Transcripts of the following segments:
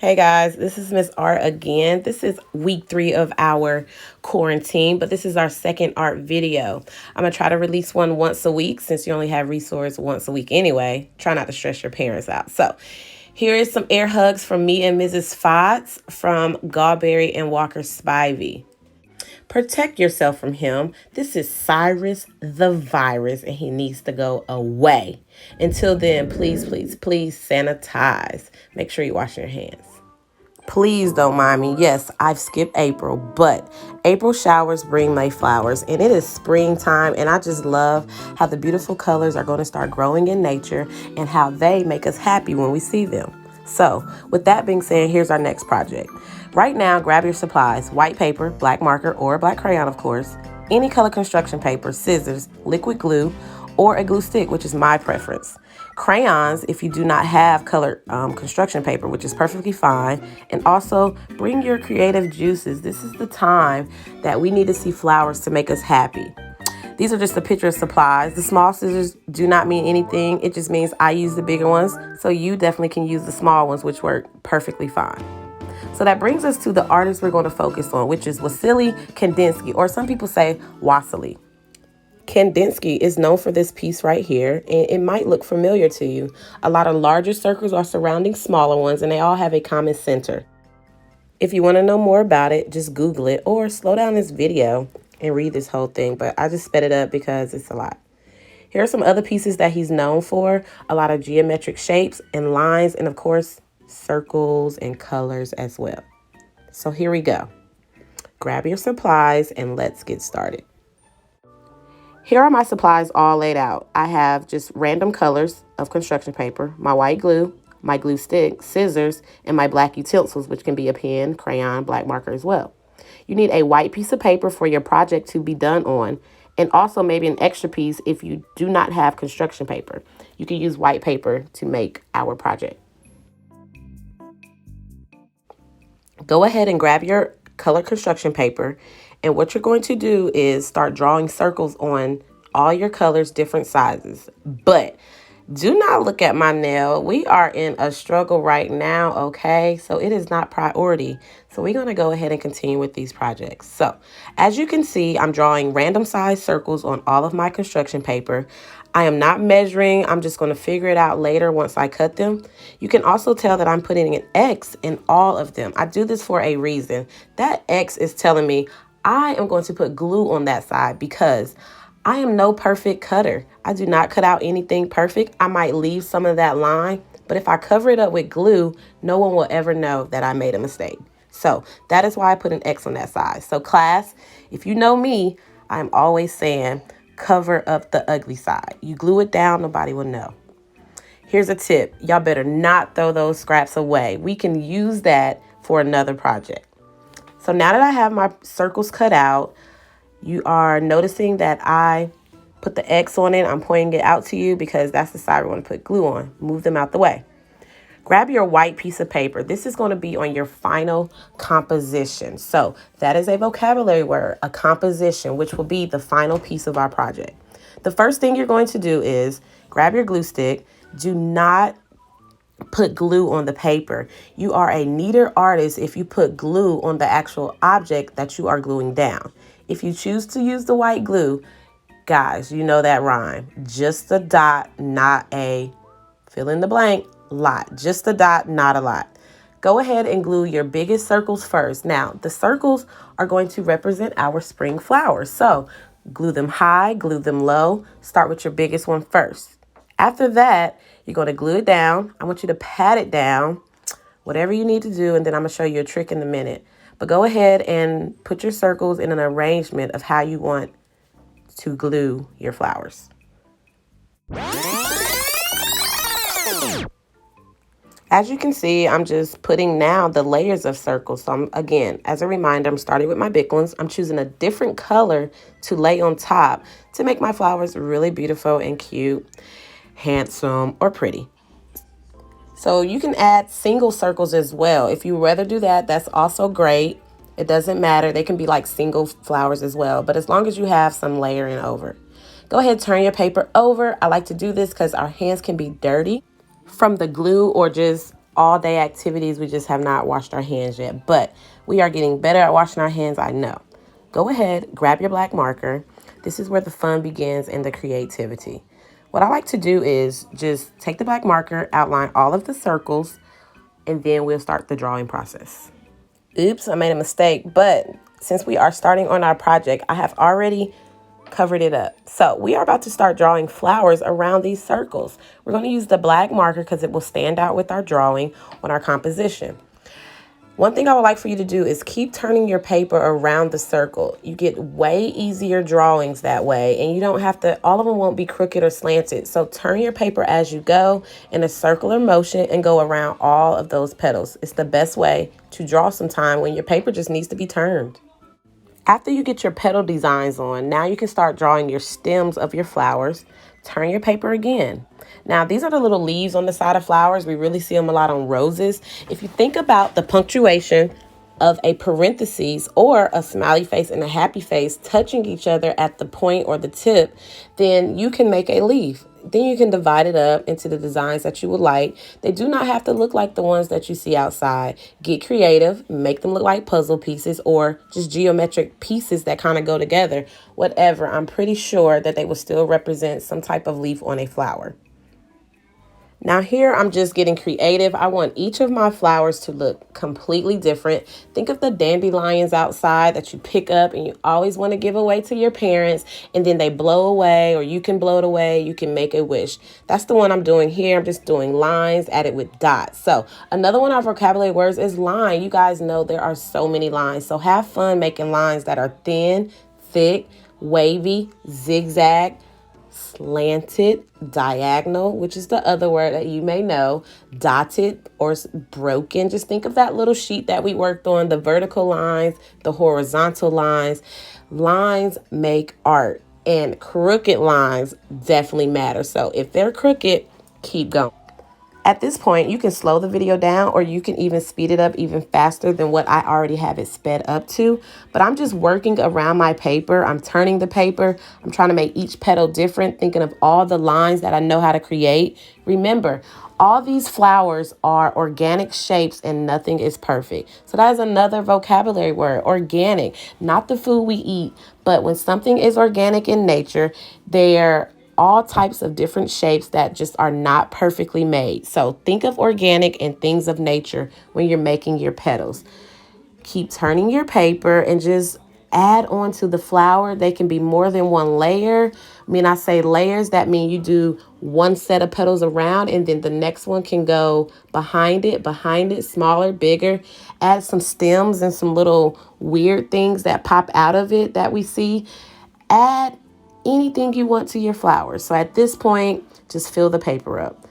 Hey guys, this is Miss Art again. This is week 3 of our quarantine, but this is our second art video. I'm going to try to release one once a week since you only have resource once a week anyway. Try not to stress your parents out. So here is some air hugs from me and Mrs. Fotts from Gawberry and Walker Spivey. Protect yourself from him. This is Cyrus the virus, and he needs to go away. Until then, please, please, please sanitize. Make sure you wash your hands. Please don't mind me. Yes, I've skipped April, but April showers bring May flowers, and it is springtime, and I just love how the beautiful colors are going to start growing in nature and how they make us happy when we see them. So, with that being said, here's our next project. Right now, grab your supplies: white paper, black marker, or a black crayon, of course, any color construction paper, scissors, liquid glue, or a glue stick, which is my preference. Crayons, if you do not have colored construction paper, which is perfectly fine. And also, bring your creative juices. This is the time that we need to see flowers to make us happy. These are just a picture of supplies. The small scissors do not mean anything. It just means I use the bigger ones, so you definitely can use the small ones, which work perfectly fine. So that brings us to the artist we're going to focus on, which is Wassily Kandinsky, or some people say Wassily. Kandinsky is known for this piece right here, and it might look familiar to you. A lot of larger circles are surrounding smaller ones, and they all have a common center. If you want to know more about it, just Google it or slow down this video and read this whole thing, but I just sped it up because it's a lot. Here are some other pieces that he's known for: a lot of geometric shapes and lines, and of course, circles and colors as well. So here we go. Grab your supplies and let's get started. Here are my supplies all laid out. I have just random colors of construction paper, my white glue, my glue stick, scissors, and my black utensils, which can be a pen, crayon, black marker as well. You need a white piece of paper for your project to be done on, and also maybe an extra piece if you do not have construction paper. You can use white paper to make our project. Go ahead and grab your colored construction paper, and what you're going to do is start drawing circles on all your colors, different sizes. But do not look at my nail. We are in a struggle right now, okay? So it is not priority. So we're going to go ahead and continue with these projects. So as you can see, I'm drawing random size circles on all of my construction paper. I am not measuring. I'm just going to figure it out later once I cut them. You can also tell that I'm putting an X in all of them. I do this for a reason. That X is telling me I am going to put glue on that side because I am no perfect cutter. I do not cut out anything perfect. I might leave some of that line, but if I cover it up with glue, no one will ever know that I made a mistake. So that is why I put an X on that side. So class, if you know me, I'm always saying cover up the ugly side. You glue it down, nobody will know. Here's a tip. Y'all better not throw those scraps away. We can use that for another project. So now that I have my circles cut out, you are noticing that I put the X on it. I'm pointing it out to you because that's the side we want to put glue on. Move them out the way. Grab your white piece of paper. This is going to be on your final composition. So that is a vocabulary word, a composition, which will be the final piece of our project. The first thing you're going to do is grab your glue stick. Do not put glue on the paper. You are a neater artist if you put glue on the actual object that you are gluing down. If you choose to use the white glue, guys, you know that rhyme. Just a dot, not a fill in the blank lot. Just a dot, not a lot. Go ahead and glue your biggest circles first. Now, the circles are going to represent our spring flowers. So glue them high, glue them low. Start with your biggest one first. After that, you're going to glue it down. I want you to pat it down, whatever you need to do, and then I'm going to show you a trick in a minute. But go ahead and put your circles in an arrangement of how you want to glue your flowers. As you can see, I'm just putting now the layers of circles. So again, as a reminder, I'm starting with my big ones. I'm choosing a different color to lay on top to make my flowers really beautiful and cute, handsome, or pretty. So you can add single circles as well. If you rather do that, that's also great. It doesn't matter. They can be like single flowers as well, but as long as you have some layering over. Go ahead, turn your paper over. I like to do this because our hands can be dirty from the glue or just all day activities. We just have not washed our hands yet, but we are getting better at washing our hands, I know. Go ahead, grab your black marker. This is where the fun begins and the creativity. What I like to do is just take the black marker, outline all of the circles, and then we'll start the drawing process. Oops, I made a mistake, but since we are starting on our project, I have already covered it up. So we are about to start drawing flowers around these circles. We're going to use the black marker because it will stand out with our drawing on our composition. One thing I would like for you to do is keep turning your paper around the circle. You get way easier drawings that way, and you don't have to, all of them won't be crooked or slanted. So turn your paper as you go in a circular motion and go around all of those petals. It's the best way to draw sometime when your paper just needs to be turned. After you get your petal designs on, now you can start drawing your stems of your flowers. Turn your paper again. Now, these are the little leaves on the side of flowers. We really see them a lot on roses. If you think about the punctuation of a parentheses or a smiley face and a happy face touching each other at the point or the tip, then you can make a leaf. Then you can divide it up into the designs that you would like. They do not have to look like the ones that you see outside. Get creative, make them look like puzzle pieces or just geometric pieces that kind of go together. Whatever, I'm pretty sure that they will still represent some type of leaf on a flower. Now here I'm just getting creative. I want each of my flowers to look completely different. Think of the dandelions outside that you pick up and you always want to give away to your parents, and then they blow away, or you can blow it away. You can make a wish. That's the one I'm doing here. I'm just doing lines added with dots. So another one of our vocabulary words is line. You guys know there are so many lines. So have fun making lines that are thin, thick, wavy, zigzag, slanted, diagonal, which is the other word that you may know, dotted or broken. Just think of that little sheet that we worked on, the vertical lines, the horizontal lines. Lines make art, and crooked lines definitely matter. So if they're crooked, keep going. At this point, you can slow the video down, or you can even speed it up even faster than what I already have it sped up to. But I'm just working around my paper. I'm turning the paper. I'm trying to make each petal different, thinking of all the lines that I know how to create. Remember, all these flowers are organic shapes and nothing is perfect. So that is another vocabulary word, organic, not the food we eat, but when something is organic in nature, they're all types of different shapes that just are not perfectly made. So think of organic and things of nature when you're making your petals. Keep turning your paper and just add on to the flower. They can be more than one layer. When I say layers, that means you do one set of petals around and then the next one can go behind it, smaller, bigger. Add some stems and some little weird things that pop out of it that we see. Add anything you want to your flowers. So at this point, just fill the paper up.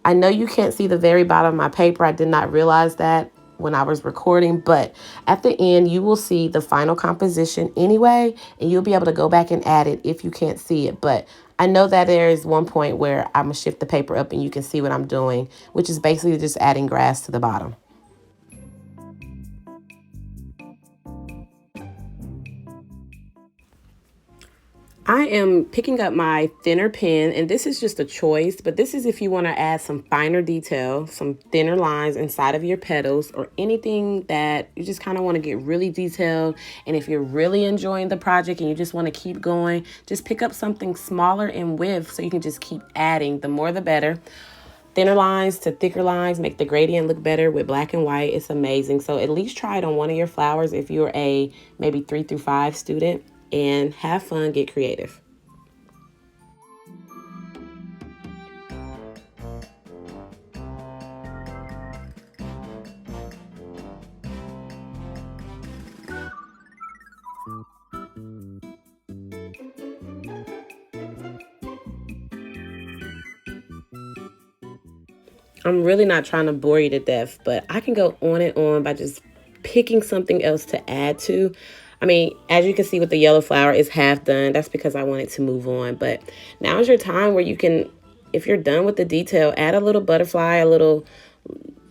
I know you can't see the very bottom of my paper. I did not realize that when I was recording, but at the end, you will see the final composition anyway, and you'll be able to go back and add it if you can't see it. But I know that there is one point where I'm gonna shift the paper up and you can see what I'm doing, which is basically just adding grass to the bottom. I am picking up my thinner pen, and this is just a choice, but this is if you want to add some finer detail, some thinner lines inside of your petals, or anything that you just kind of want to get really detailed. And if you're really enjoying the project and you just want to keep going, just pick up something smaller in width so you can just keep adding. The more the better. Thinner lines to thicker lines make the gradient look better with black and white. It's amazing. So at least try it on one of your flowers if you're a maybe 3 through 5 student. And have fun, get creative. I'm really not trying to bore you to death, but I can go on and on by just picking something else to add to. I mean, as you can see with the yellow flower, it's half done. That's because I wanted to move on. But now is your time where you can, if you're done with the detail, add a little butterfly, a little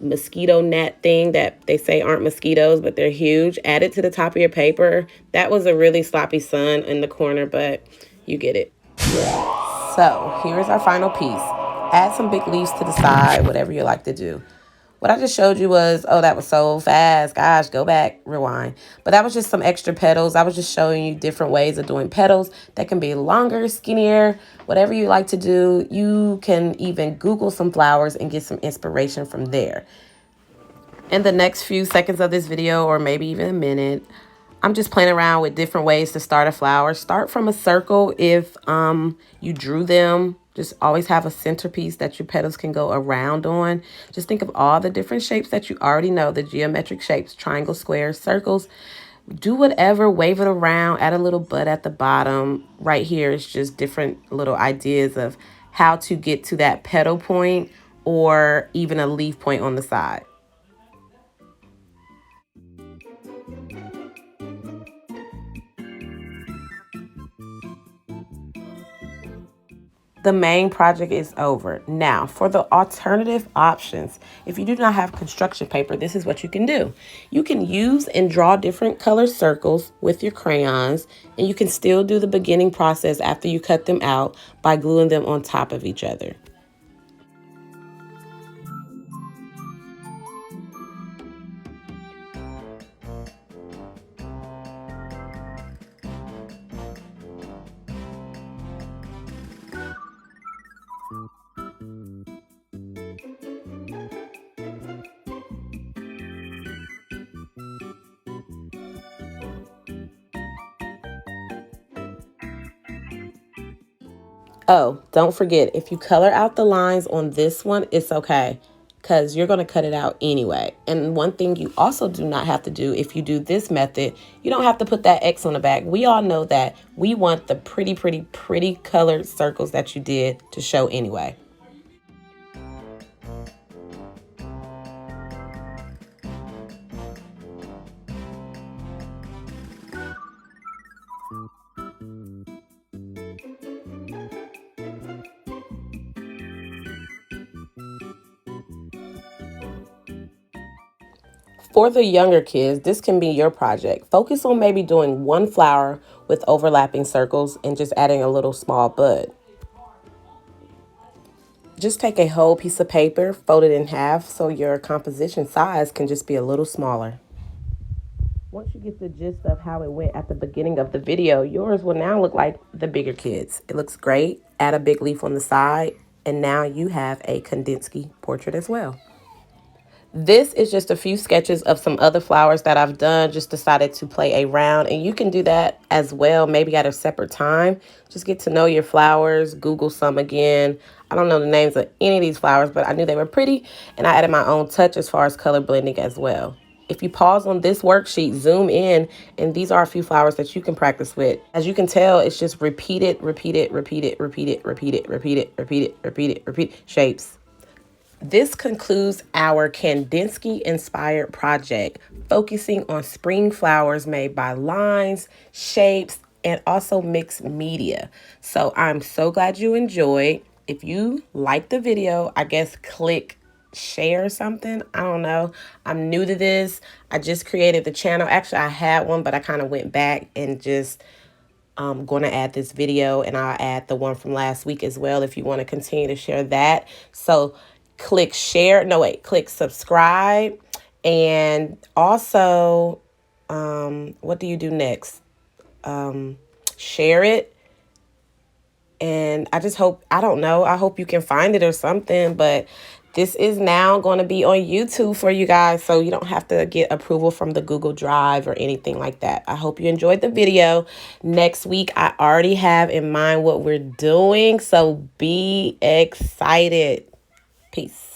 mosquito net thing that they say aren't mosquitoes, but they're huge. Add it to the top of your paper. That was a really sloppy sun in the corner, but you get it. So here's our final piece. Add some big leaves to the side, whatever you like to do. What I just showed you was, oh, that was so fast. Gosh, go back, rewind. But that was just some extra petals. I was just showing you different ways of doing petals that can be longer, skinnier, whatever you like to do. You can even Google some flowers and get some inspiration from there. In the next few seconds of this video, or maybe even a minute, I'm just playing around with different ways to start a flower. Start from a circle if you drew them. Just always have a centerpiece that your petals can go around on. Just think of all the different shapes that you already know, the geometric shapes, triangles, squares, circles. Do whatever, wave it around, add a little bud at the bottom. Right here is just different little ideas of how to get to that petal point or even a leaf point on the side. The main project is over. Now, for the alternative options, if you do not have construction paper, this is what you can do. You can use and draw different color circles with your crayons, and you can still do the beginning process after you cut them out by gluing them on top of each other. Oh, don't forget, if you color out the lines on this one, it's okay because you're going to cut it out anyway. And one thing you also do not have to do if you do this method, you don't have to put that X on the back. We all know that we want the pretty, pretty, pretty colored circles that you did to show anyway. For the younger kids, this can be your project. Focus on maybe doing one flower with overlapping circles and just adding a little small bud. Just take a whole piece of paper, fold it in half so your composition size can just be a little smaller. Once you get the gist of how it went at the beginning of the video, yours will now look like the bigger kids. It looks great. Add a big leaf on the side, and now you have a Kandinsky portrait as well. This is just a few sketches of some other flowers that I've done. Just decided to play around, and you can do that as well, maybe at a separate time. Just get to know your flowers, Google some again. I don't know the names of any of these flowers, but I knew they were pretty, and I added my own touch as far as color blending as well. If you pause on this worksheet, zoom in, and these are a few flowers that you can practice with. As you can tell, it's just repeat it, repeat it, repeat it, repeat it, repeat it, repeat it, repeat it, repeat it, repeat shapes. This concludes our Kandinsky inspired project, focusing on spring flowers made by lines, shapes, and also mixed media. So I'm so glad you enjoyed. If you liked the video, I guess click share or something. I don't know. I'm new to this. I just created the channel. Actually, I had one, but I kind of went back and just going to add this video, and I'll add the one from last week as well if you want to continue to share that. So click share. No, wait, click subscribe. And also, what do you do next? Share it. And I just hope, I don't know, I hope you can find it or something. But this is now going to be on YouTube for you guys, so you don't have to get approval from the Google Drive or anything like that. I hope you enjoyed the video. Next week, I already have in mind what we're doing, so be excited. Peace.